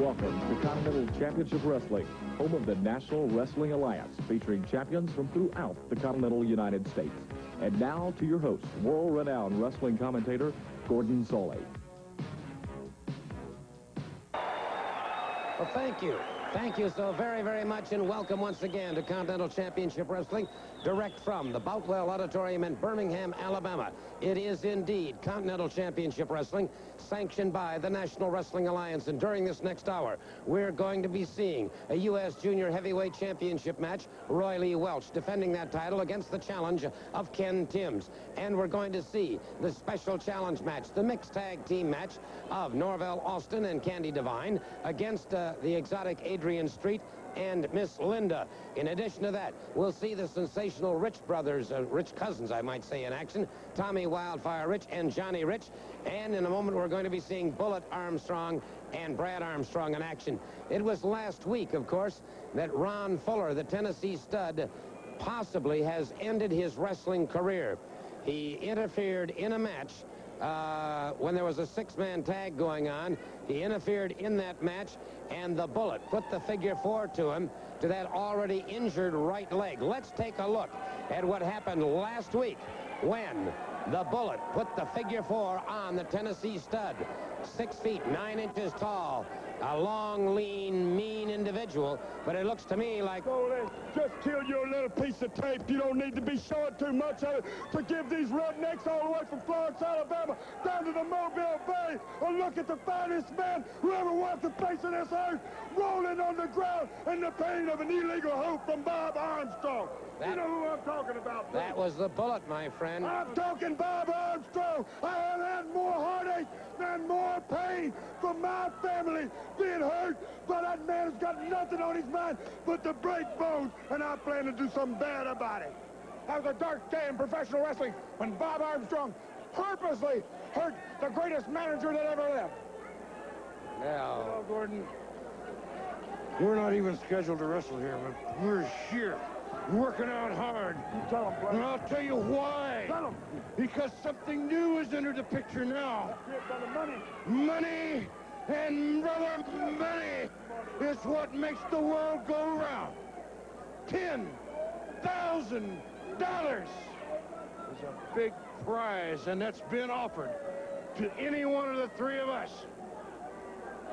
welcomes the Continental Championship Wrestling, home of the National Wrestling Alliance, featuring champions from throughout the continental United States. And now to your host, world-renowned wrestling commentator, Gordon Soley. Well, thank you. Thank you so very, very much, and welcome once again to Continental Championship Wrestling, direct from the Boutwell Auditorium in Birmingham, Alabama. It is indeed Continental Championship Wrestling, sanctioned by the National Wrestling Alliance, and during this next hour, we're going to be seeing a U.S. Junior Heavyweight Championship match, Roy Lee Welch defending that title against the challenge of Ken Timbs. And we're going to see the special challenge match, the mixed tag team match of Norvell, Alston, and Candi Devine against the exotic Adrian Street and Miss Linda. In addition to that, we'll see the sensational Rich brothers, Rich cousins, I might say, in action. Tommy Wildfire Rich and Johnny Rich. And in a moment, we're going to be seeing Bullet Armstrong and Brad Armstrong in action. It was last week, of course, that Ron Fuller, the Tennessee stud, possibly has ended his wrestling career. He interfered in a match when there was a six-man tag going on. He interfered in that match, and the Bullet put the figure 4 to him, to that already injured right leg. Let's take a look at what happened last week when the Bullet put the figure 4 on the Tennessee stud. 6 feet 9 inches tall, a long, lean, mean individual, but it looks to me like... Just kill your little piece of tape. You don't need to be showing too much of it to give these rednecks all the way from Florence, Alabama, down to the Mobile Bay. Or look at the finest man who ever walked the face of this earth, rolling on the ground in the pain of an illegal hoop from Bob Armstrong. You know who I'm talking about, please? That was the Bullet, my friend. I'm talking Bob Armstrong. I have had more heartache and more pain from my family being hurt, but that man has got nothing on his mind but to break bones, and I plan to do something bad about it. That was a dark day in professional wrestling when Bob Armstrong purposely hurt the greatest manager that ever lived. Now, Hello, Gordon. We're not even scheduled to wrestle here, but we're here, working out hard. You tell him, Blake. And I'll tell you why. Tell him. Because something new has entered the picture now. Money. Money, and brother, money is what makes the world go round. $10,000 is a big prize, and that's been offered to any one of the three of us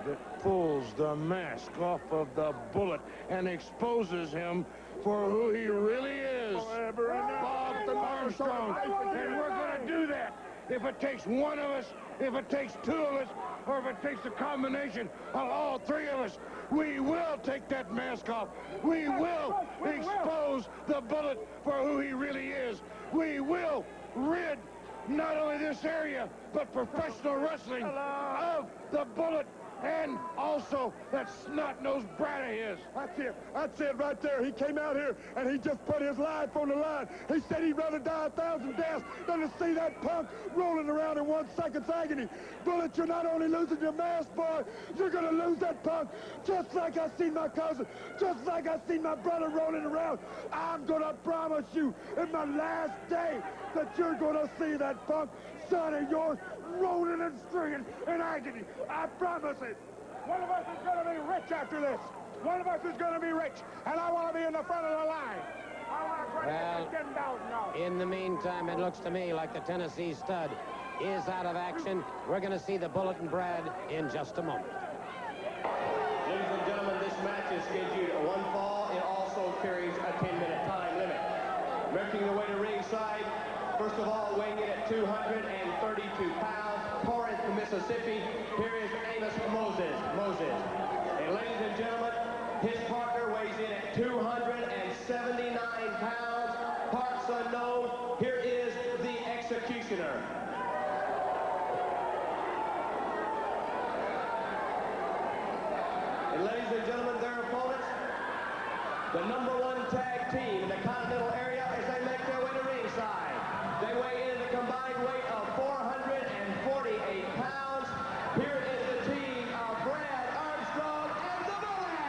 that pulls the mask off of the Bullet and exposes him for who he really is, Bob Armstrong. And we're going to do that if it takes one of us, if it takes two of us, or if it takes a combination of all three of us. We will take that mask off. We will expose the Bullet for who he really is. We will rid not only this area, but professional wrestling of the Bullet, and also that snot-nosed brat of his. That's it right there. He came out here and he just put his life on the line. He said he'd rather die 1,000 deaths than to see that punk rolling around in 1 second's agony. Bullet, you're not only losing your mask, boy, you're going to lose that punk, just like I seen my cousin, just like I seen my brother rolling around. I'm going to promise you in my last day that you're going to see that punk son of yours rolling and stringing in agony. I promise it. One of us is going to be rich after this. One of us is going to be rich, and I want to be in the front of the line. I want to get $10,000. In the meantime, it looks to me like the Tennessee stud is out of action. We're going to see the Bullet and Brad in just a moment. Ladies and gentlemen, this match is scheduled at 1 fall. It also carries a 10-minute time limit. Making the way to ringside, first of all, weighing in at 232 pounds, Corinth, Mississippi, here is Amos Moses. And ladies and gentlemen, his partner weighs in at 279 pounds, parts unknown. Here is the Executioner. And ladies and gentlemen, their opponents, the #1 tag team in the Continental area as they make their way to ringside. They weigh in at a combined weight of 448 pounds. Here is the team of Brad Armstrong and the Bullet.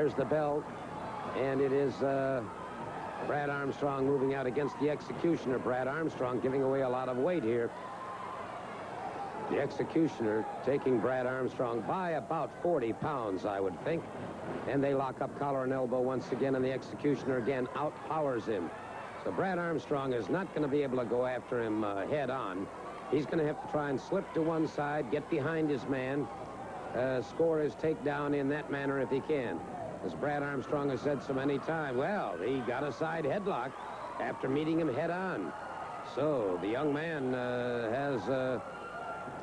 There's the bell, and it is Brad Armstrong moving out against the Executioner. Brad Armstrong giving away a lot of weight here. The Executioner taking Brad Armstrong by about 40 pounds, I would think. And they lock up collar and elbow once again, and the Executioner again outpowers him. So Brad Armstrong is not going to be able to go after him head on. He's going to have to try and slip to one side, get behind his man, score his takedown in that manner if he can. As Brad Armstrong has said so many times, well, he got a side headlock after meeting him head on. So the young man has a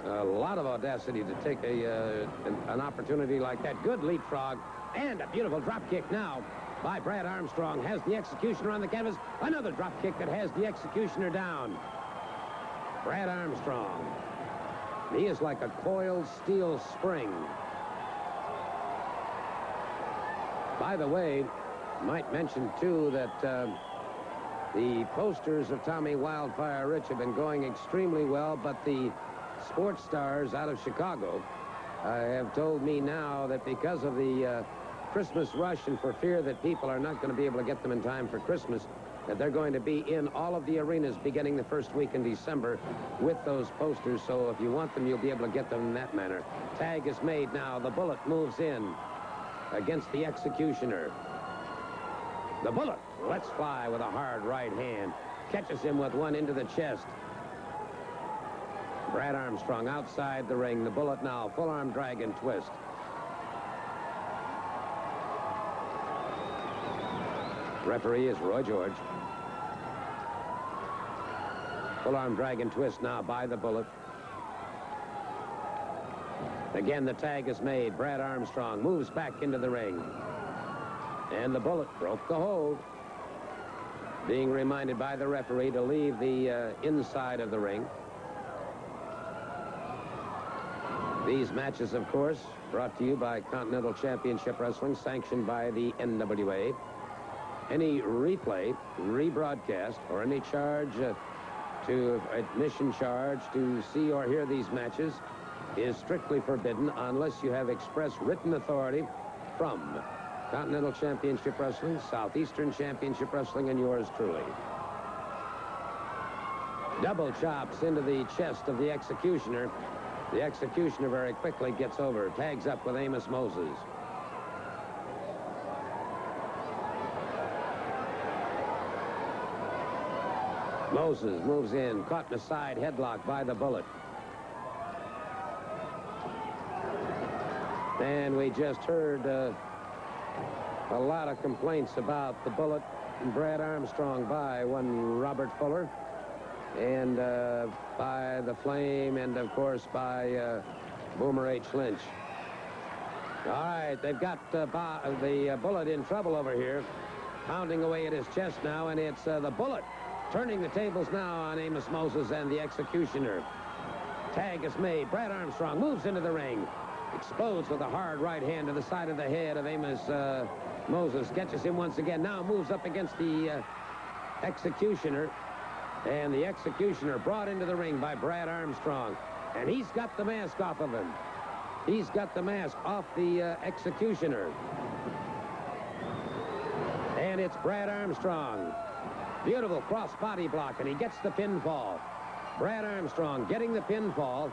lot of audacity to take an opportunity like that. Good leapfrog and a beautiful drop kick now by Brad Armstrong. Has the Executioner on the canvas. Another drop kick that has the Executioner down. Brad Armstrong. He is like a coiled steel spring. By the way, might mention, too, that the posters of Tommy Wildfire Rich have been going extremely well, but the sports stars out of Chicago have told me now that because of the Christmas rush and for fear that people are not going to be able to get them in time for Christmas, that they're going to be in all of the arenas beginning the first week in December with those posters. So if you want them, you'll be able to get them in that manner. Tag is made now. The Bullet moves in against the Executioner. The Bullet lets fly with a hard right hand. Catches him with one into the chest. Brad Armstrong outside the ring. The Bullet now full arm dragon twist. Referee is Roy George. Full arm dragon twist now by the Bullet. Again, the tag is made. Brad Armstrong moves back into the ring. And the Bullet broke the hold. Being reminded by the referee to leave the inside of the ring. These matches, of course, brought to you by Continental Championship Wrestling, sanctioned by the NWA. Any replay, rebroadcast, or any charge admission charge to see or hear these matches is strictly forbidden unless you have express written authority from Continental Championship Wrestling, Southeastern Championship Wrestling, and yours truly. Double chops into the chest of the Executioner. The Executioner very quickly gets over, tags up with Amos Moses. Moses moves in, caught in a side headlock by the Bullet. And we just heard a lot of complaints about the Bullet and Brad Armstrong by one Robert Fuller and by the Flame and, of course, by Boomer H. Lynch. All right, they've got the Bullet in trouble over here, pounding away at his chest now, and it's the Bullet turning the tables now on Amos Moses and the Executioner. Tag is made. Brad Armstrong moves into the ring. Exposed with a hard right hand to the side of the head of Amos Moses. Catches him once again. Now moves up against the Executioner. And the Executioner brought into the ring by Brad Armstrong. And he's got the mask off of him. He's got the mask off the Executioner. And it's Brad Armstrong. Beautiful cross-body block, and he gets the pinfall. Brad Armstrong getting the pinfall,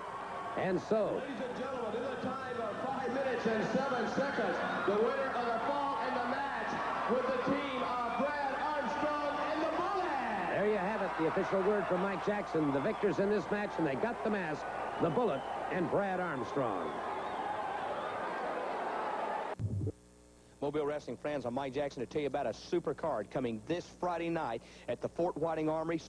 and so... Ladies and gentlemen, in a time of 5 minutes and 7 seconds, the winner of the fall in the match with the team of Brad Armstrong and the Bullet. There you have it, the official word from Mike Jackson. The victors in this match, and they got the mask, the Bullet and Brad Armstrong. Mobile Wrestling friends, I'm Mike Jackson to tell you about a super card coming this Friday night at the Fort Whiting Armory,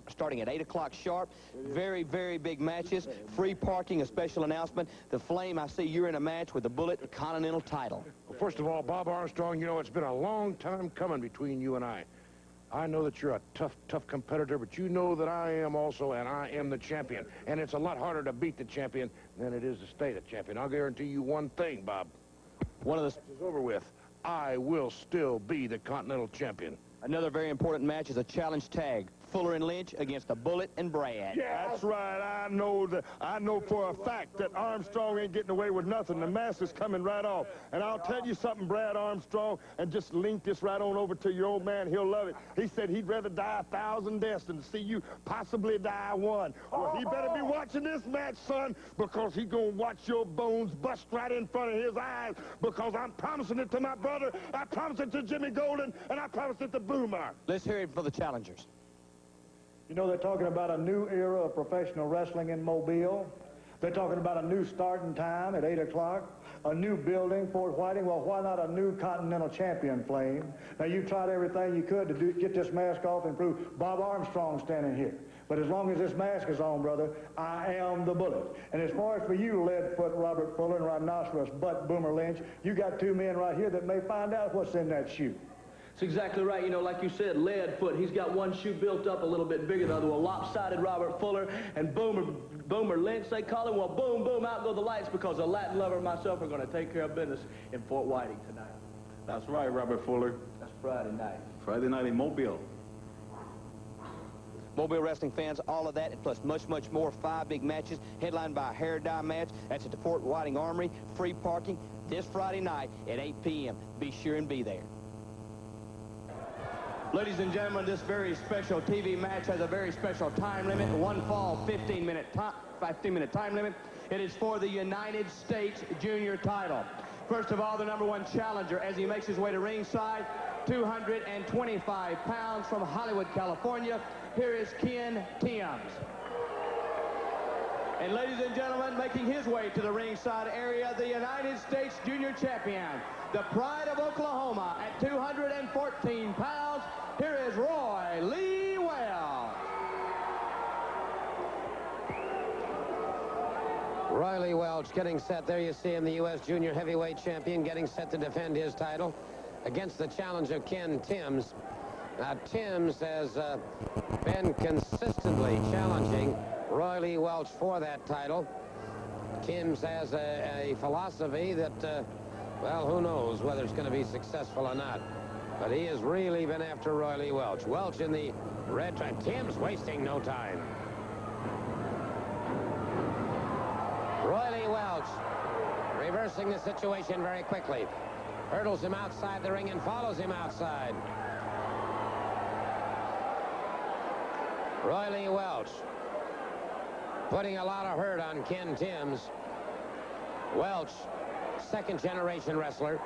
starting at 8 o'clock sharp. Very, very big matches. Free parking, a special announcement. The Flame, I see you're in a match with the Bullet Continental title. Well, first of all, Bob Armstrong, you know, it's been a long time coming between you and I. I know that you're a tough competitor, but you know that I am also, and I am the champion. And it's a lot harder to beat the champion than it is to stay the champion. I'll guarantee you one thing, Bob. One of the... This is over with. I will still be the Continental champion. Another very important match is a challenge tag. Fuller and Lynch against the Bullet and Brad. Yeah, that's right. I know for a fact that Armstrong ain't getting away with nothing. The mask is coming right off. And I'll tell you something, Brad Armstrong, and just link this right on over to your old man. He'll love it. He said he'd rather die 1,000 deaths than to see you possibly die one. Well, he better be watching this match, son, because he gonna watch your bones bust right in front of his eyes, because I'm promising it to my brother, I promised it to Jimmy Golden, and I promised it to Boomer. Let's hear it for the challengers. You know, they're talking about a new era of professional wrestling in Mobile. They're talking about a new starting time at 8 o'clock, a new building, Fort Whiting. Well, why not a new Continental champion, Flame? Now, you tried everything you could to get this mask off and prove Bob Armstrong standing here. But as long as this mask is on, brother, I am the Bullet. And as far as for you, Leadfoot Robert Fuller and Rhinoceros Butt Boomer Lynch, you got two men right here that may find out what's in that shoe. That's exactly right. You know, like you said, Leadfoot, he's got one shoe built up a little bit bigger than the other. Well, lopsided Robert Fuller and Boomer Lynch, they call him. Well, boom, boom, out go the lights, because a Latin lover and myself are going to take care of business in Fort Whiting tonight. That's right, Robert Fuller. That's Friday night. Friday night in Mobile. Mobile wrestling fans, all of that, and plus much, much more. 5 big matches, headlined by a hair dye match. That's at the Fort Whiting Armory. Free parking this Friday night at 8 p.m. Be sure and be there. Ladies and gentlemen, this very special TV match has a very special time limit. One fall, 15-minute time limit. It is for the United States Junior title. First of all, the #1 challenger, as he makes his way to ringside, 225 pounds from Hollywood, California. Here is Ken Timbs. And ladies and gentlemen, making his way to the ringside area, the United States Junior champion, the pride of Oklahoma, at 214 pounds, here is Roy Lee Welch. Roy Lee Welch getting set. There you see him, the U.S. Junior Heavyweight Champion, getting set to defend his title against the challenger Ken Timbs. Now, Timbs has been consistently challenging Roy Lee Welch for that title. Timbs has a philosophy that, well, who knows whether it's going to be successful or not. But he has really been after Roy Lee Welch. Welch in the red trap. Timbs wasting no time. Roy Lee Welch reversing the situation very quickly. Hurdles him outside the ring and follows him outside. Roy Lee Welch putting a lot of hurt on Ken Timbs. Welch, second-generation wrestler,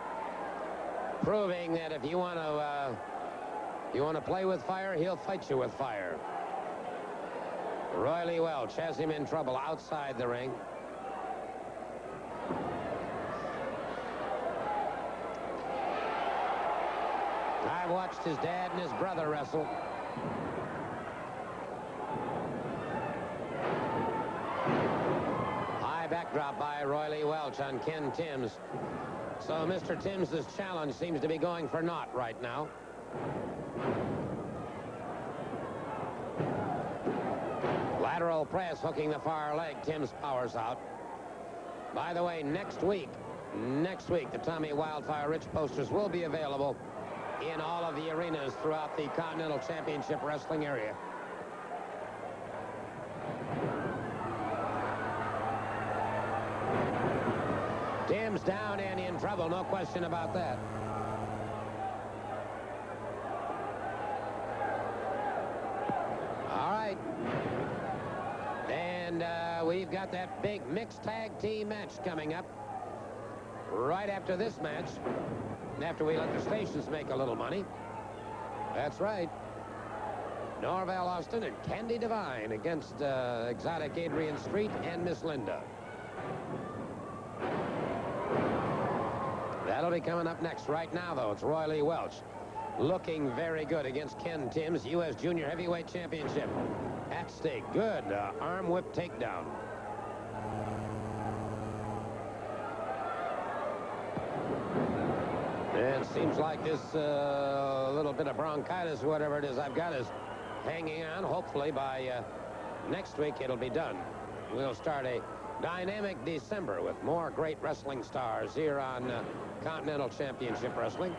proving that if you want to play with fire, he'll fight you with fire. Roy Lee Welch has him in trouble outside the ring. I've watched his dad and his brother wrestle. High backdrop by Roy Lee Welch on Ken Timbs. So Mr. Timbs' challenge seems to be going for naught right now. Lateral press hooking the far leg. Timbs powers out. By the way, next week, the Tommy Wildfire Rich posters will be available in all of the arenas throughout the Continental Championship Wrestling area. Timbs down and in trouble, no question about that. All right. And we've got that big mixed tag team match coming up right after this match, after we let the stations make a little money. That's right. Norvell Alston and Candi Devine against exotic Adrian Street and Miss Linda. That'll be coming up next. Right now, though, it's Roy Lee Welch looking very good against Ken Timbs, U.S. Junior Heavyweight Championship at stake. Good arm whip takedown. And it seems like this little bit of bronchitis, whatever it is I've got, is hanging on. Hopefully by next week it'll be done. We'll start a dynamic December with more great wrestling stars here on Continental Championship Wrestling.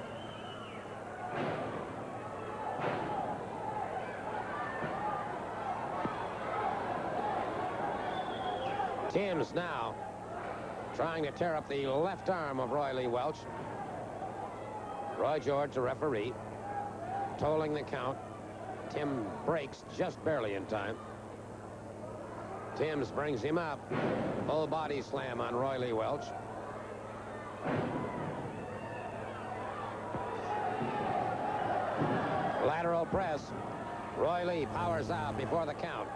Timbs now trying to tear up the left arm of Roy Lee Welch. Roy George, the referee, tolling the count. Tim breaks just barely in time. Timbs brings him up. Full body slam on Roy Lee Welch. Lateral press. Roy Lee powers out before the count.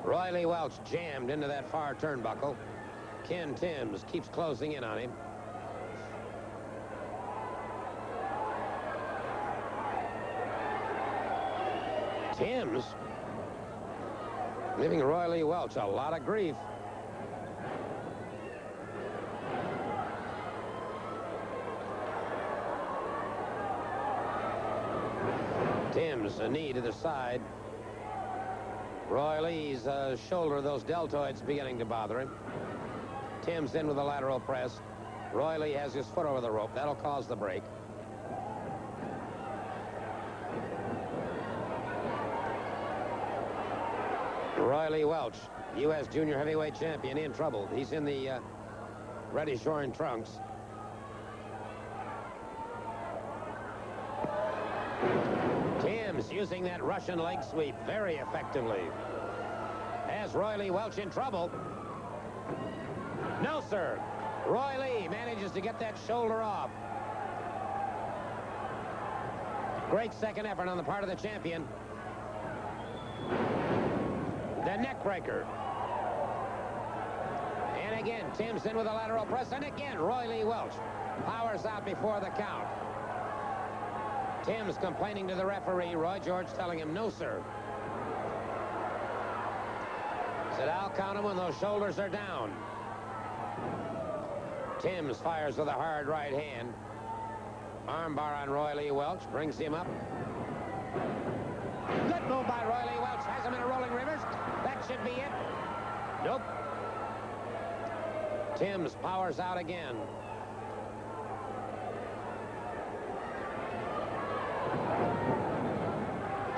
Roy Lee Welch jammed into that far turnbuckle. Ken Timbs keeps closing in on him. Timbs giving Roy Lee Welch a lot of grief. Timbs, a knee to the side. Roy Lee's shoulder, those deltoids beginning to bother him. Timbs in with a lateral press. Roy Lee has his foot over the rope. That'll cause the break. Roy Lee Welch, U.S. junior heavyweight champion, in trouble. He's in the reddish orange trunks. Timbs using that Russian leg sweep very effectively. Has Roy Lee Welch in trouble? No, sir. Roy Lee manages to get that shoulder off. Great second effort on the part of the champion. The neck breaker. And again, Timbs in with a lateral press. And again, Roy Lee Welch powers out before the count. Timbs complaining to the referee. Roy George telling him, no, sir. Said, I'll count him when those shoulders are down. Timbs fires with a hard right hand. Armbar on Roy Lee Welch. Brings him up. Good move by Roy Lee Welch. Has him in a rolling reverse. That should be it. Nope. Timbs powers out again.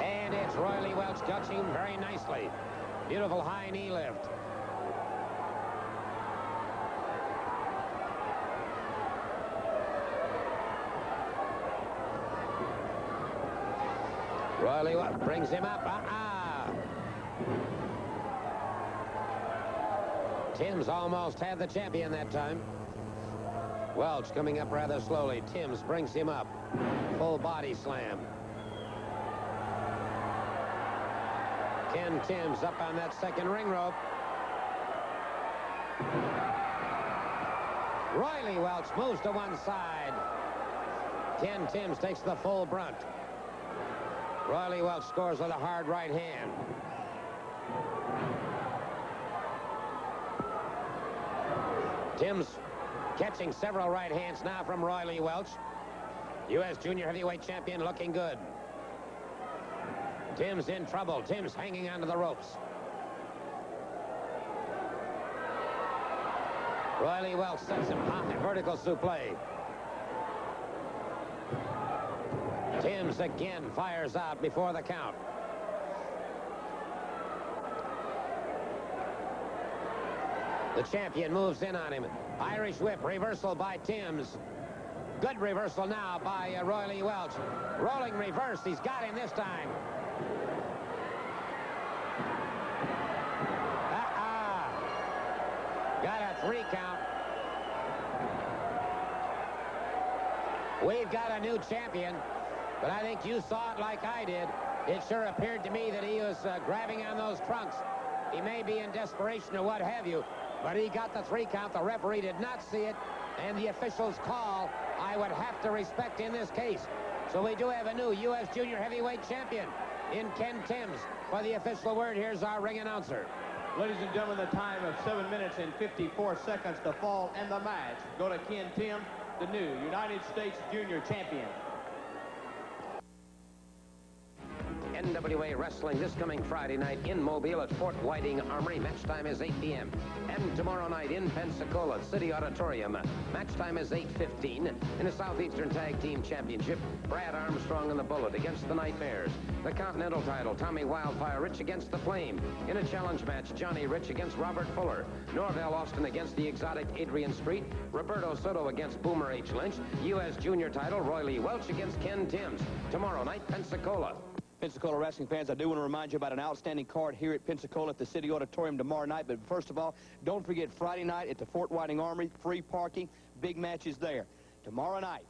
And it's Roy Lee Welch touching very nicely. Beautiful high knee lift. Roy Lee Welch brings him up. Timbs almost had the champion that time. Welch coming up rather slowly. Timbs brings him up. Full body slam. Ken Timbs up on that second ring rope. Roy Lee Welch moves to one side. Ken Timbs takes the full brunt. Roy Lee Welch scores with a hard right hand. Timbs catching several right hands now from Roy Lee Welch. U.S. junior heavyweight champion looking good. Timbs in trouble. Timbs hanging onto the ropes. Roy Lee Welch sets him high. Vertical suplex. Timbs again fires out before the count. The champion moves in on him. Irish whip, reversal by Timbs. Good reversal now by Roy Lee Welch. Rolling reverse, he's got him this time. Got a 3 count. We've got a new champion. But I think you saw it like I did. It sure appeared to me that he was grabbing on those trunks. He may be in desperation or what have you, but he got the 3 count. The referee did not see it, and the official's call I would have to respect in this case. So we do have a new U.S. junior heavyweight champion in Ken Timbs. For the official word, here's our ring announcer. Ladies and gentlemen, the time of 7 minutes and 54 seconds to fall and the match. Go to Ken Timbs, the new United States junior champion. NWA Wrestling this coming Friday night in Mobile at Fort Whiting Armory. Match time is 8 p.m. And tomorrow night in Pensacola City Auditorium. Match time is 8:15 in the Southeastern Tag Team Championship. Brad Armstrong and the Bullet against the Nightmares. The Continental title, Tommy Wildfire Rich against the Flame. In a challenge match, Johnny Rich against Robert Fuller. Norvell Alston against the exotic Adrian Street. Roberto Soto against Boomer H. Lynch. U.S. Junior title, Roy Lee Welch against Ken Timbs. Tomorrow night, Pensacola. Pensacola wrestling fans, I do want to remind you about an outstanding card here at Pensacola at the City Auditorium tomorrow night. But first of all, don't forget Friday night at the Fort Whiting Armory, free parking, big matches there. Tomorrow night,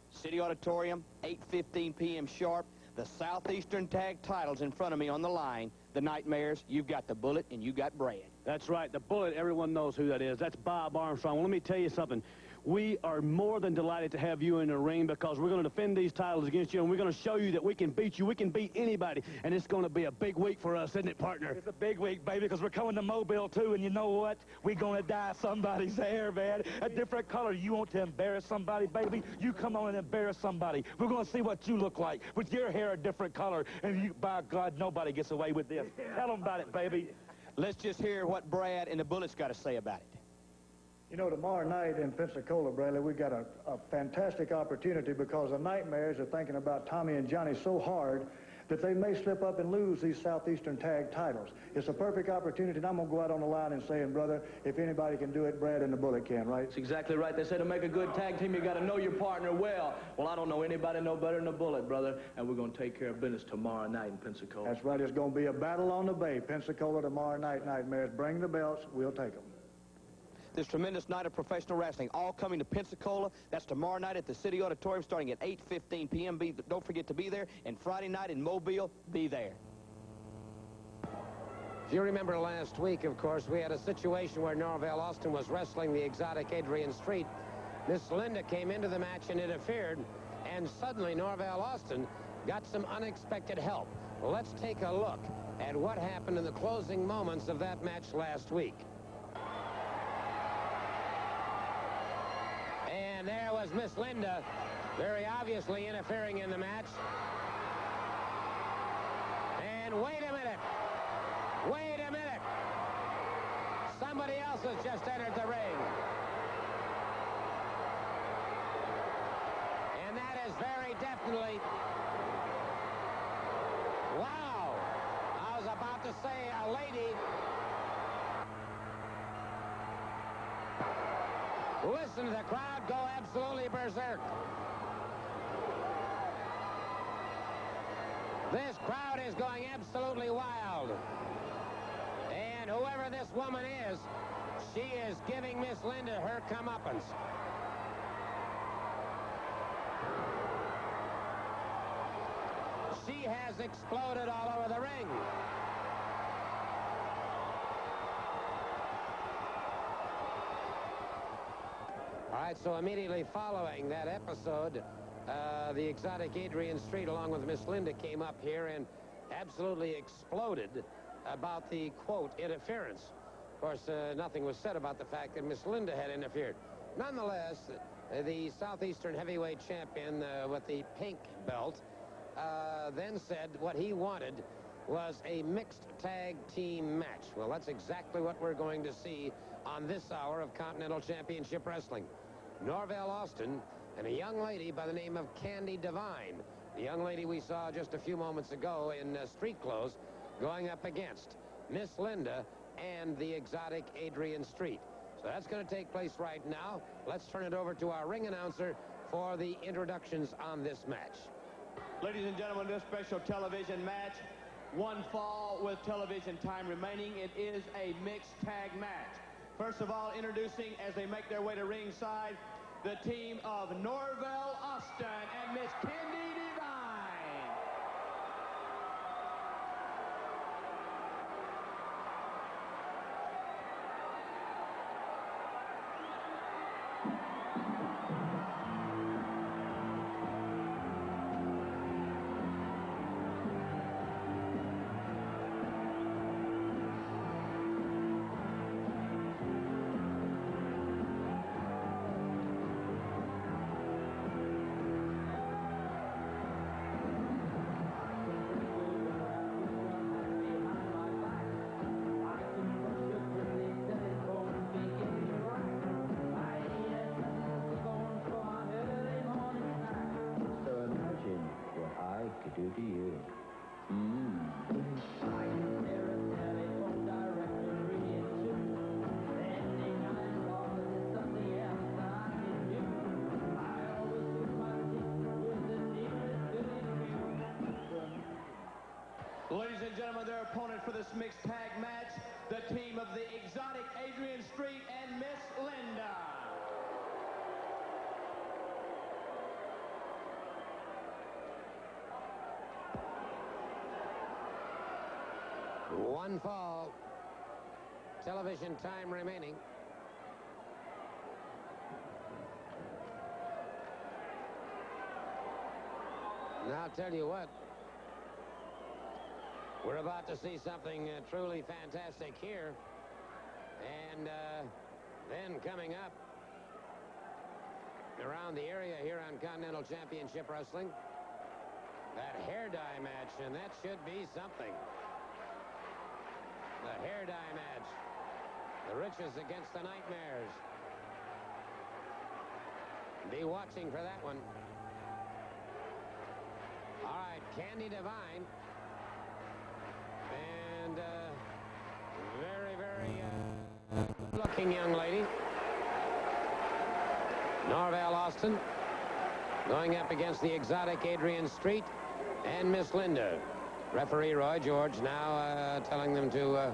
City Auditorium, 8:15 p.m. sharp. The Southeastern tag titles in front of me on the line. The Nightmares, you've got the Bullet and you got Brad. That's right. The Bullet, everyone knows who that is. That's Bob Armstrong. Well, let me tell you something. We are more than delighted to have you in the ring because we're going to defend these titles against you, and we're going to show you that we can beat you. We can beat anybody, and it's going to be a big week for us, isn't it, partner? It's a big week, baby, because we're coming to Mobile, too, and you know what? We're going to dye somebody's hair, man. A different color. You want to embarrass somebody, baby? You come on and embarrass somebody. We're going to see what you look like with your hair a different color, and you, by God, nobody gets away with this. Tell them about it, baby. Let's just hear what Brad and the Bullet's got to say about it. You know, tomorrow night in Pensacola, Bradley, we've got a fantastic opportunity because the Nightmares are thinking about Tommy and Johnny so hard that they may slip up and lose these Southeastern tag titles. It's a perfect opportunity, and I'm going to go out on the line and say, brother, if anybody can do it, Brad and the Bullet can, right? That's exactly right. They say to make a good tag team, you got to know your partner well. Well, I don't know anybody no better than the Bullet, brother, and we're going to take care of business tomorrow night in Pensacola. That's right. It's going to be a battle on the bay. Pensacola tomorrow night, Nightmares. Bring the belts. We'll take them. This tremendous night of professional wrestling, all coming to Pensacola. That's tomorrow night at the City Auditorium starting at 8:15 p.m. Don't forget to be there. And Friday night in Mobile, be there. If you remember last week, of course, we had a situation where Norvell Alston was wrestling the exotic Adrian Street. Miss Linda came into the match and interfered, and suddenly Norvell Alston got some unexpected help. Well, let's take a look at what happened in the closing moments of that match last week. And there was Miss Linda, very obviously interfering in the match. And wait a minute. Wait a minute. Somebody else has just entered the ring. And that is very definitely... Wow. I was about to say a lady... Listen to the crowd go absolutely berserk. This crowd is going absolutely wild. And whoever this woman is, she is giving Miss Linda her comeuppance. She has exploded all over the ring. All right, so immediately following that episode, the exotic Adrian Street, along with Miss Linda, came up here and absolutely exploded about the, quote, interference. Of course, nothing was said about the fact that Miss Linda had interfered. Nonetheless, the Southeastern heavyweight champion with the pink belt then said what he wanted was a mixed tag team match. Well, that's exactly what we're going to see on this hour of Continental Championship Wrestling. Norvell Alston and a young lady by the name of Candi Devine, the young lady we saw just a few moments ago in street clothes, going up against Miss Linda and the exotic Adrian Street. So that's going to take place right now. Let's turn it over to our ring announcer for the introductions on this match. Ladies and gentlemen, this special television match, one fall with television time remaining. It is a mixed tag match. First of all, introducing as they make their way to ringside, the team of Norvell Alston and Miss Candi Devine. he is. Ladies and gentlemen, their opponent for this mixed tag match, the team of the exotic Adrian Street and Miss Linda. One fall. Television time remaining. Now, I'll tell you what. We're about to see something truly fantastic here. And then coming up around the area here on Continental Championship Wrestling, that hair dye match, and that should be something. The hair dye match. The riches against the nightmares. Be watching for that one. All right, Candi Devine. And very, very good-looking young lady. Norvell Alston going up against the exotic Adrian Street and Miss Linda. Referee Roy George now telling them to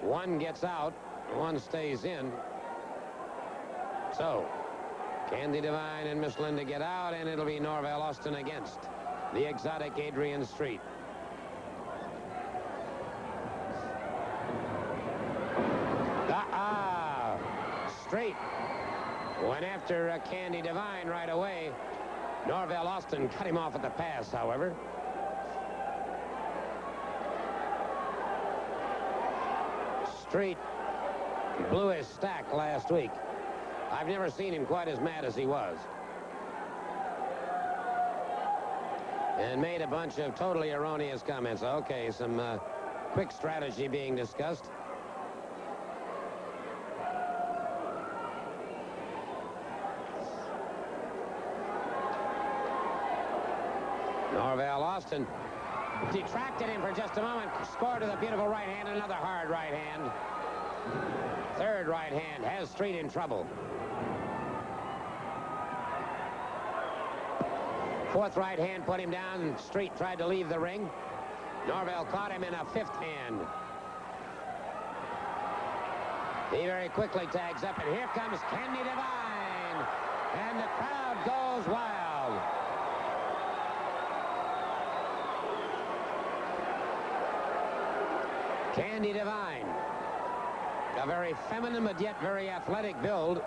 one gets out, one stays in. So Candi Devine and Miss Linda get out, and it'll be Norvell Alston against the exotic Adrian Street. Street went after Candi Devine right away. Norvell Alston cut him off at the pass, however. Street blew his stack last week. I've never seen him quite as mad as he was. And made a bunch of totally erroneous comments. Okay, some quick strategy being discussed. Norvell Alston detracted him for just a moment. Scored with a beautiful right hand. Another hard right hand. Third right hand has Street in trouble. Fourth right hand put him down. Street tried to leave the ring. Norvell caught him in a fifth hand. He very quickly tags up, and here comes Candi Devine. And the crowd goes wild. Candi Devine, a very feminine but yet very athletic build.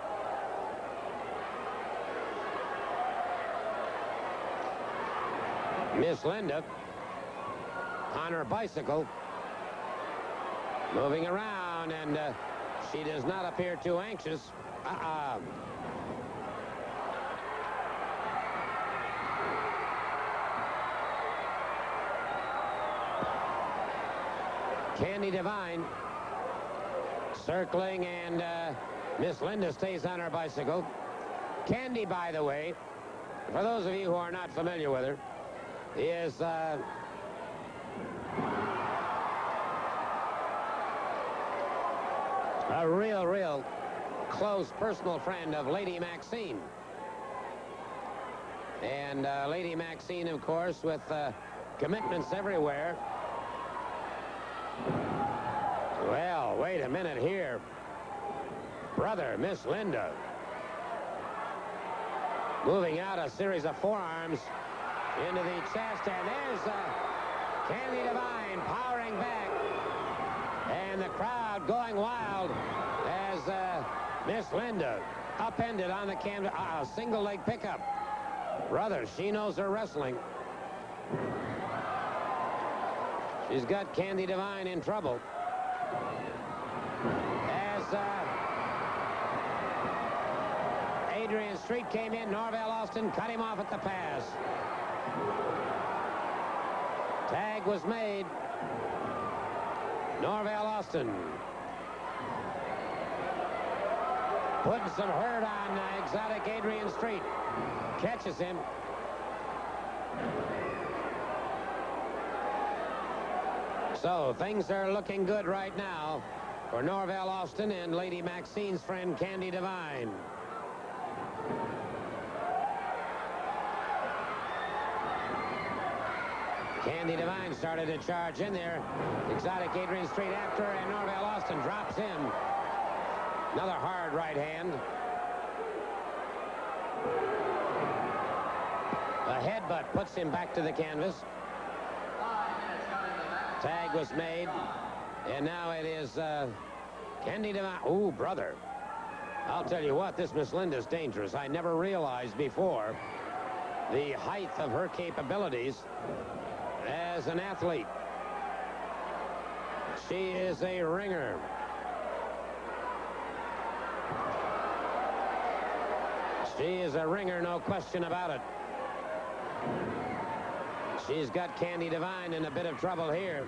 Miss Linda on her bicycle, moving around, and she does not appear too anxious. Candi Devine circling, and Miss Linda stays on her bicycle. Candi, by the way, for those of you who are not familiar with her, is a real close personal friend of Lady Maxine. And Lady Maxine, of course, with commitments everywhere. Well, wait a minute here. Brother, Miss Linda. Moving out a series of forearms into the chest, and there's Candi Devine powering back. And the crowd going wild as Miss Linda upended on the canvas. Single leg pickup. Brother, she knows her wrestling. She's got Candi Devine in trouble. As Adrian Street came in, Norvell Alston cut him off at the pass. Tag was made. Norvell Alston putting some hurt on exotic Adrian Street. Catches him. So things are looking good right now for Norvell Alston and Lady Maxine's friend Candi Devine. Candi Devine started to charge in there. Exotic Adrian straight after, and Norvell Alston drops in. Another hard right hand. A headbutt puts him back to the canvas. Tag was made, and now it is Candi Devine. Ooh, brother. I'll tell you what, this Miss Linda's dangerous. I never realized before the height of her capabilities as an athlete. She is a ringer. She is a ringer, no question about it. She's got Candi Devine in a bit of trouble here.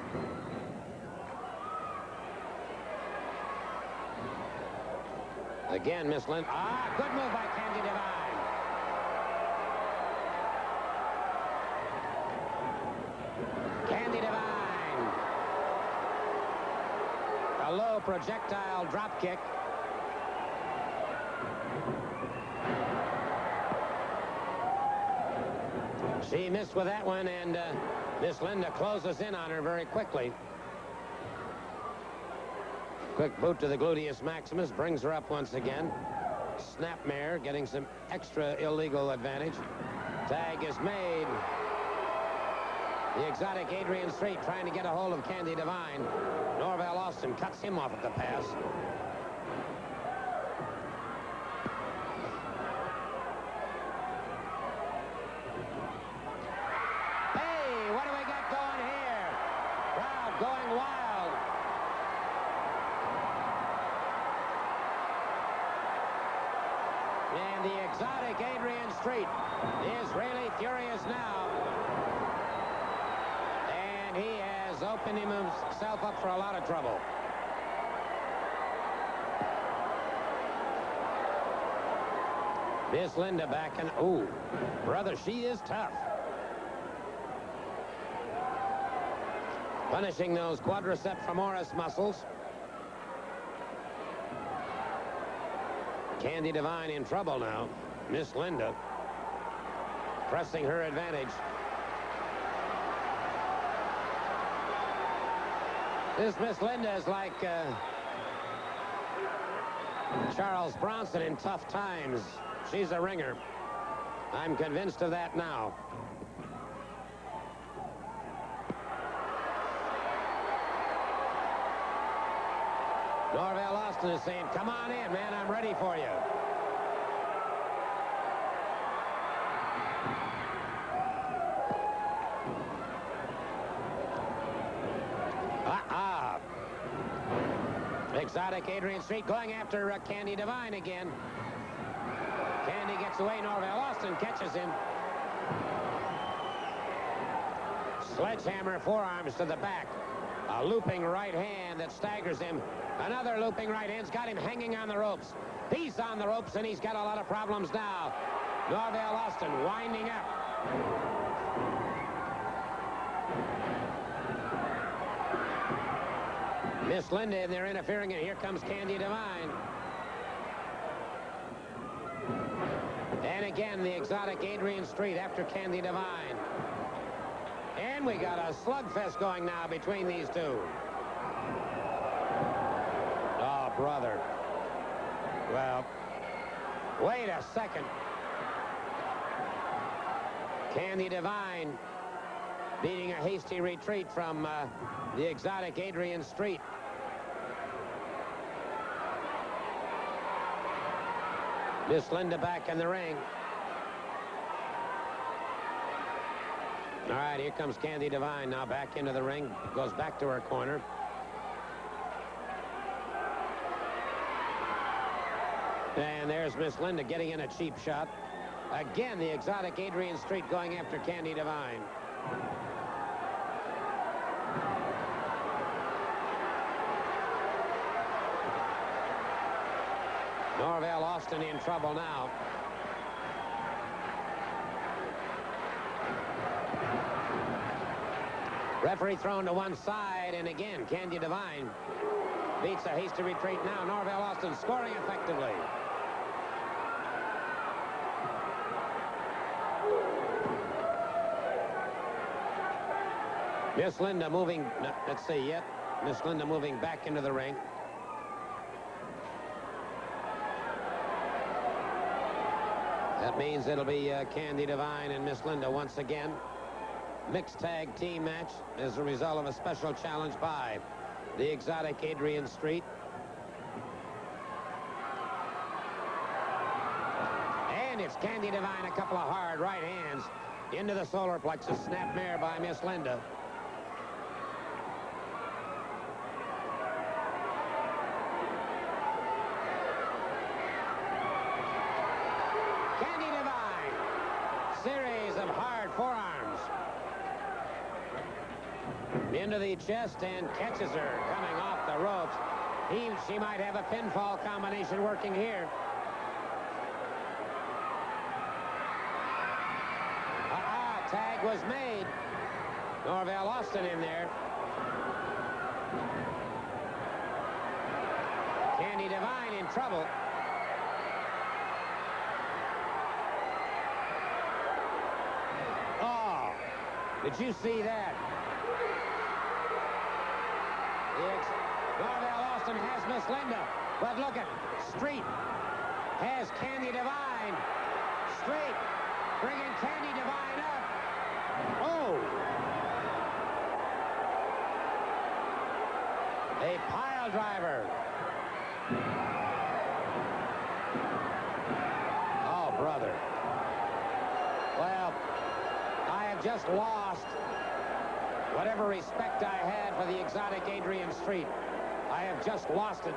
Again, Miss Linda. Ah, good move by Candi Devine. Candi Devine. A low projectile drop kick. She missed with that one, and Miss Linda closes in on her very quickly. Quick boot to the gluteus maximus, brings her up once again. Snapmare getting some extra illegal advantage. Tag is made. The exotic Adrian Street trying to get a hold of Candi Devine. Norvell Alston cuts him off at the pass. Hey, what do we got going here? Crowd going wild. And the exotic Adrian Street is really furious now. And he has opened himself up for a lot of trouble. Miss Linda back and, ooh, brother, she is tough. Punishing those quadricep femoris muscles. Candi Devine in trouble now. Miss Linda pressing her advantage. This Miss Linda is like Charles Bronson in Tough Times. She's a ringer. I'm convinced of that now. Norvell Alston is saying, come on in, man, I'm ready for you. Exotic Adrian Street going after Candi Devine again. Candi gets away. Norvell Alston catches him. Sledgehammer forearms to the back. A looping right hand that staggers him. Another looping right hand's got him hanging on the ropes. He's on the ropes, and he's got a lot of problems now. Norvell Alston winding up. Miss Linda, and they're interfering, and here comes Candi Devine. And again, the exotic Adrian Street after Candi Devine. And we got a slugfest going now between these two. Oh, brother. Well, wait a second. Candi Devine beating a hasty retreat from the exotic Adrian Street. Miss Linda back in the ring. All right, here comes Candi Devine now back into the ring. Goes back to her corner. And there's Miss Linda getting in a cheap shot. Again, the exotic Adrian Street going after Candi Devine. Norvell Alston in trouble now. Referee thrown to one side, and again, Candi Devine beats a hasty retreat now. Norvell Alston scoring effectively. Miss Linda moving, let's see yet. Miss Linda moving back into the ring. That means it'll be Candi Devine and Miss Linda once again. Mixed tag team match as a result of a special challenge by the exotic Adrian Street. And it's Candi Devine, a couple of hard right hands into the solar plexus. Snap mare by Miss Linda. Candi Devine, series of hard forearms into the chest and catches her coming off the ropes. She might have a pinfall combination working here. Tag was made. Norvell Alston in there. Candi Devine in trouble. Oh, did you see that? Norvell Alston has Miss Linda, but look at Street has Candi Devine. Street bringing Candi Devine up. Oh! A pile driver. Oh, brother. Well, I have just lost whatever respect I had for the exotic Adrian Street. I have just lost it.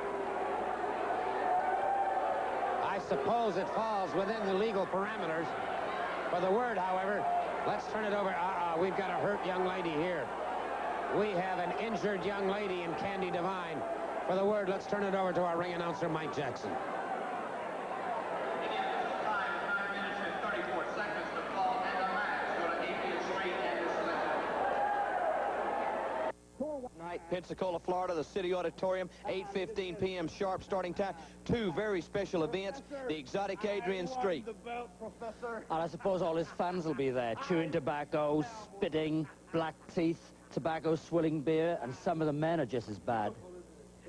I suppose it falls within the legal parameters. For the word, however, let's turn it over. We've got a hurt young lady here. We have an injured young lady in Candi Devine. For the word, let's turn it over to our ring announcer, Mike Jackson. Pensacola, Florida, the City Auditorium, 8:15 p.m. sharp starting time. Two very special events, the exotic Adrian Street. And I suppose all his fans will be there, chewing tobacco, spitting, black teeth, tobacco swilling beer, and some of the men are just as bad.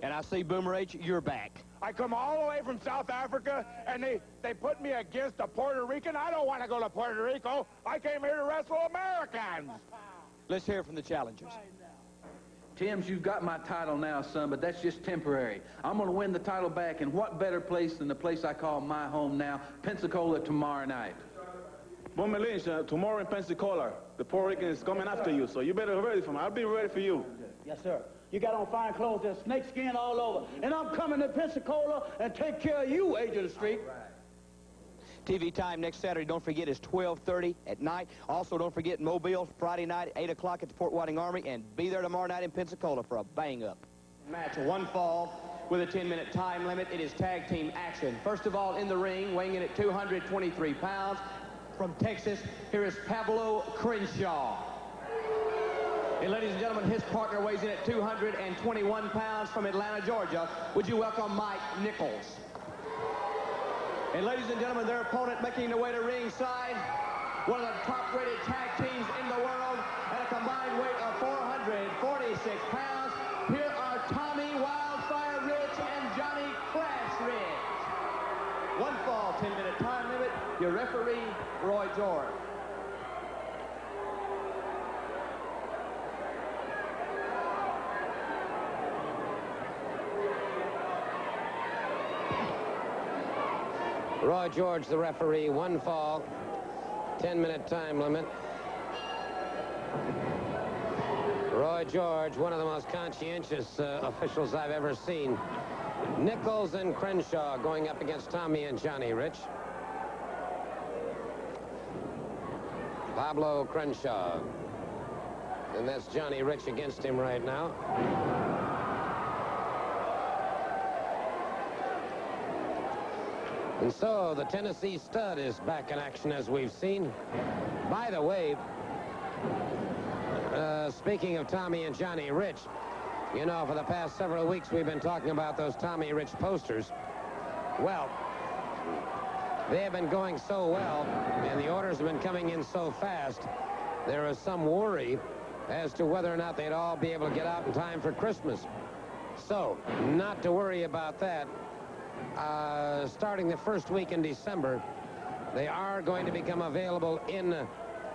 And I see, Boomer H, you're back. I come all the way from South Africa, and they put me against a Puerto Rican. I don't want to go to Puerto Rico. I came here to wrestle Americans. Let's hear from the challengers. Timbs, you've got my title now, son, but that's just temporary. I'm going to win the title back, and what better place than the place I call my home now, Pensacola, tomorrow night. Boomer Lynch, tomorrow in Pensacola, the Puerto Rican is coming after you, so you better be ready for me. I'll be ready for you. Yes, sir. You got on fine clothes, there's snake skin all over. And I'm coming to Pensacola and take care of you, Adrian Street. TV time next Saturday, don't forget, is 12:30 at night. Also, don't forget Mobile, Friday night, 8 o'clock at the Fort Whiting Armory, and be there tomorrow night in Pensacola for a bang-up. Match, one fall with a 10-minute time limit. It is tag team action. First of all, in the ring, weighing in at 223 pounds, from Texas, here is Pablo Crenshaw. And ladies and gentlemen, his partner weighs in at 221 pounds from Atlanta, Georgia. Would you welcome Mike Nichols? And ladies and gentlemen, their opponent making their way to ringside, one of the top-rated tag teams in the world, at a combined weight of 446 pounds. Here are Tommy Wildfire Rich and Johnny Crash Rich. One fall, 10-minute time limit. Your referee, Roy George. Roy George, the referee, one fall, 10-minute time limit. Roy George, one of the most conscientious officials I've ever seen. Nichols and Crenshaw going up against Tommy and Johnny Rich. Pablo Crenshaw. And that's Johnny Rich against him right now. And so the Tennessee Stud is back in action, as we've seen. By the way, Speaking of Tommy and Johnny Rich, you know, for the past several weeks we've been talking about those Tommy Rich posters. Well, they have been going so well, and the orders have been coming in so fast, there is some worry as to whether or not they'd all be able to get out in time for Christmas. So, not to worry about that. Starting the first week in December, they are going to become available in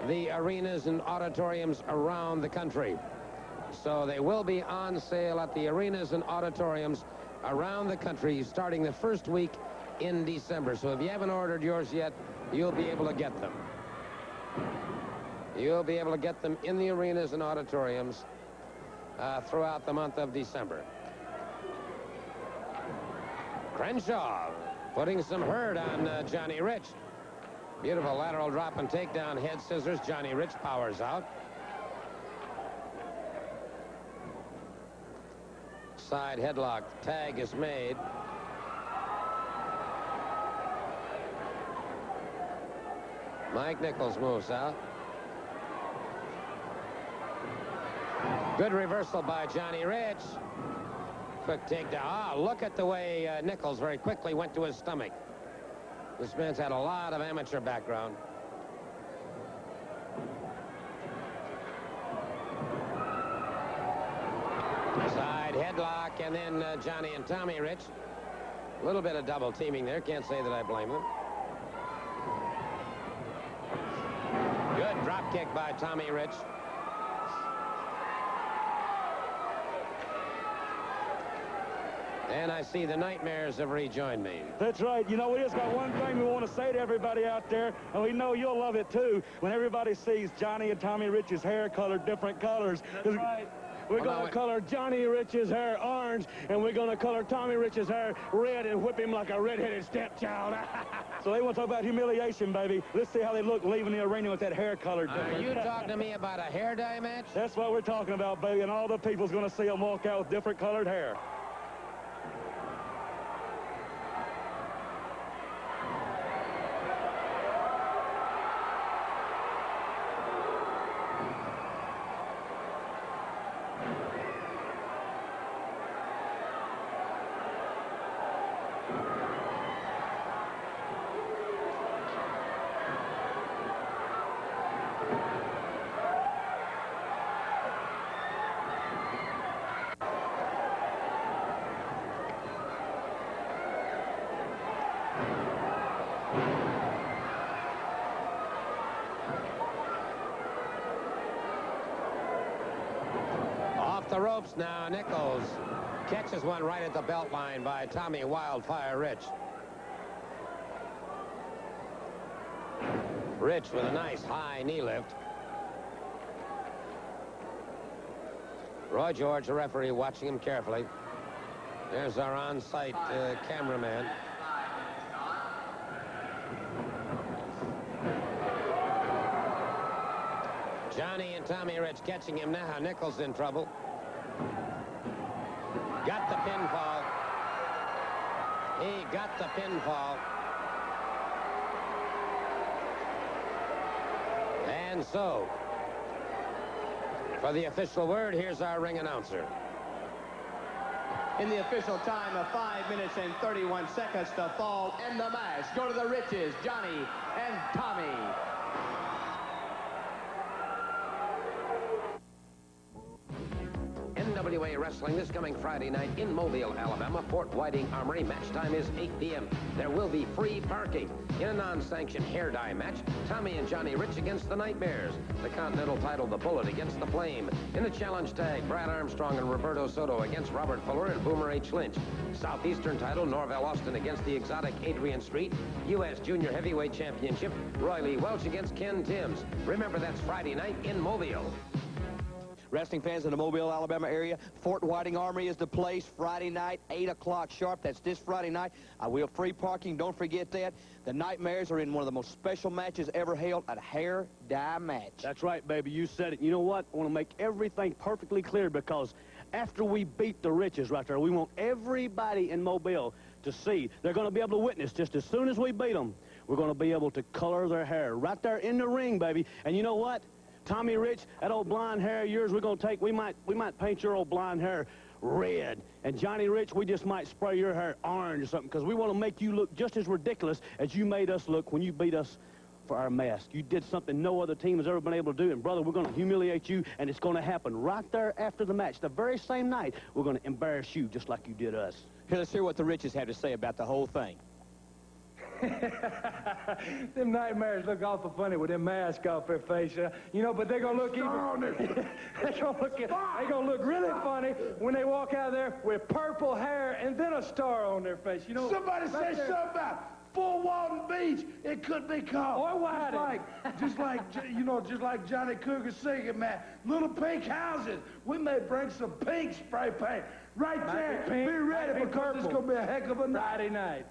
the arenas and auditoriums around the country. So they will be on sale at the arenas and auditoriums around the country starting the first week in December. So if you haven't ordered yours yet, you'll be able to get them. You'll be able to get them in the arenas and auditoriums throughout the month of December. Crenshaw putting some hurt on Johnny Rich. Beautiful lateral drop and takedown head scissors. Johnny Rich powers out. Side headlock. Tag is made. Mike Nichols moves out. Good reversal by Johnny Rich. Quick takedown. Ah, look at the way Nichols very quickly went to his stomach. This man's had a lot of amateur background. Side headlock, and then Johnny and Tommy Rich. A little bit of double teaming there. Can't say that I blame them. Good drop kick by Tommy Rich. And I see the Nightmares have rejoined me. That's right. You know, we just got one thing we want to say to everybody out there, and we know you'll love it, too, when everybody sees Johnny and Tommy Rich's hair colored different colors. That's right. We're going to color Johnny Rich's hair orange, and we're going to color Tommy Rich's hair red and whip him like a red-headed stepchild. So they want to talk about humiliation, baby. Let's see how they look leaving the arena with that hair colored different. Are you talking to me about a hair dye match? That's what we're talking about, baby, and all the people's going to see them walk out with different colored hair. The ropes now. Nichols catches one right at the belt line by Tommy Wildfire Rich. Rich with a nice high knee lift. Roy George, the referee, watching him carefully. There's our on-site cameraman. Johnny and Tommy Rich catching him now. Nichols in trouble. Got the pinfall. He got the pinfall. And so, for the official word, here's our ring announcer. In the official time of 5 minutes and 31 seconds to fall and the match. Go to the Riches, Johnny and Tommy. NWA Wrestling this coming Friday night in Mobile, Alabama, Fort Whiting Armory. Match time is 8 p.m. There will be free parking. In a non-sanctioned hair dye match, Tommy and Johnny Rich against the Nightmares. The Continental title, The Bullet, against the Flame. In the challenge tag, Brad Armstrong and Roberto Soto against Robert Fuller and Boomer H. Lynch. Southeastern title, Norvell Alston against the exotic Adrian Street. U.S. Junior Heavyweight Championship, Roy Lee Welch against Ken Timbs. Remember, that's Friday night in Mobile. Wrestling fans in the Mobile, Alabama area, Fort Whiting Armory is the place. Friday night, 8 o'clock sharp. That's this Friday night. We have free parking. Don't forget that. The Nightmares are in one of the most special matches ever held, a hair dye match. That's right, baby. You said it. You know what? I want to make everything perfectly clear because after we beat the Riches right there, we want everybody in Mobile to see. They're going to be able to witness just as soon as we beat them. We're going to be able to color their hair right there in the ring, baby. And you know what? Tommy Rich, that old blonde hair of yours, we might paint your old blonde hair red. And Johnny Rich, we just might spray your hair orange or something, because we want to make you look just as ridiculous as you made us look when you beat us for our mask. You did something no other team has ever been able to do, and brother, we're going to humiliate you, and it's going to happen right there after the match. The very same night, we're going to embarrass you just like you did us. Here, let's hear what the Riches have to say about the whole thing. Them nightmares look awful funny with them masks off their face, you know, but they're gonna look they're gonna look really funny when they walk out of there with purple hair and then a star on their face. You know, somebody say something about Fort Walton Beach. It could be called. Or Whiting. just like Johnny Cougar singing, man. Little pink houses. We may bring some pink spray paint right there. Be ready because it's gonna be a heck of a night. Friday night.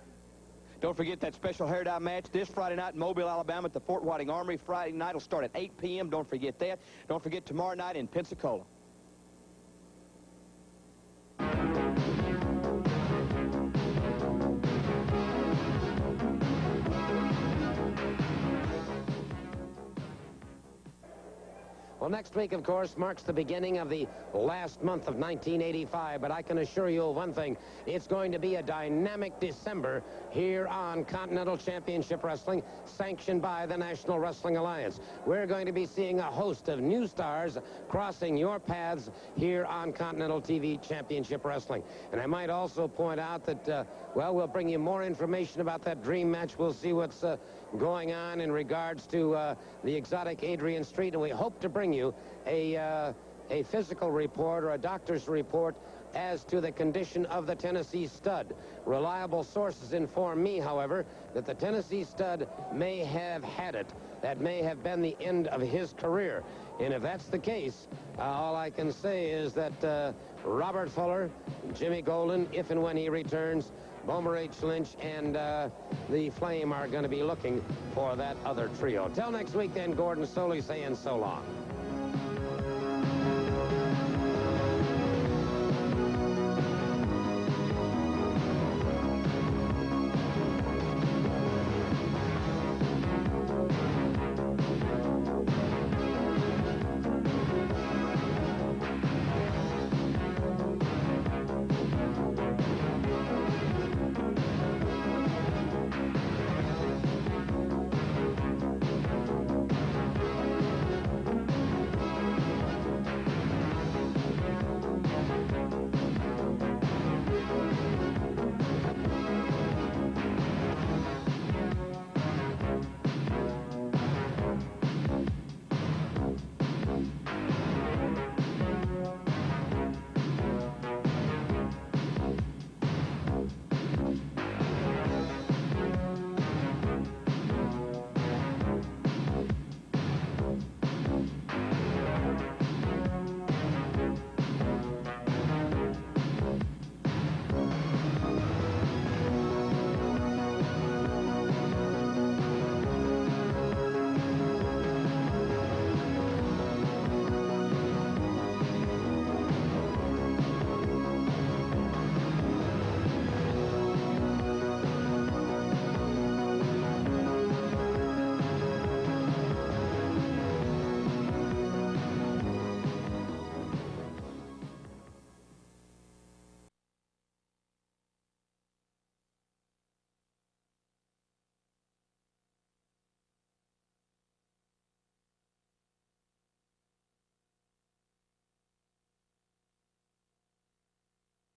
Don't forget that special hair dye match this Friday night in Mobile, Alabama at the Fort Whiting Armory. Friday night will start at 8 p.m. Don't forget that. Don't forget tomorrow night in Pensacola. Well, next week, of course, marks the beginning of the last month of 1985, but I can assure you of one thing. It's going to be a dynamic December here on Continental Championship Wrestling, sanctioned by the National Wrestling Alliance. We're going to be seeing a host of new stars crossing your paths here on Continental TV Championship Wrestling. And I might also point out that, well, we'll bring you more information about that dream match. We'll see what's going on in regards to the exotic Adrian Street, and we hope to bring you a physical report or a doctor's report as to the condition of the Tennessee Stud. Reliable sources inform me, however, that the Tennessee Stud may have had it. That may have been the end of his career. And if that's the case, all I can say is that Robert Fuller, Jimmy Golden, if and when he returns, Boomer H. Lynch, and the Flame are going to be looking for that other trio. Till next week, then, Gordon Soley saying so long.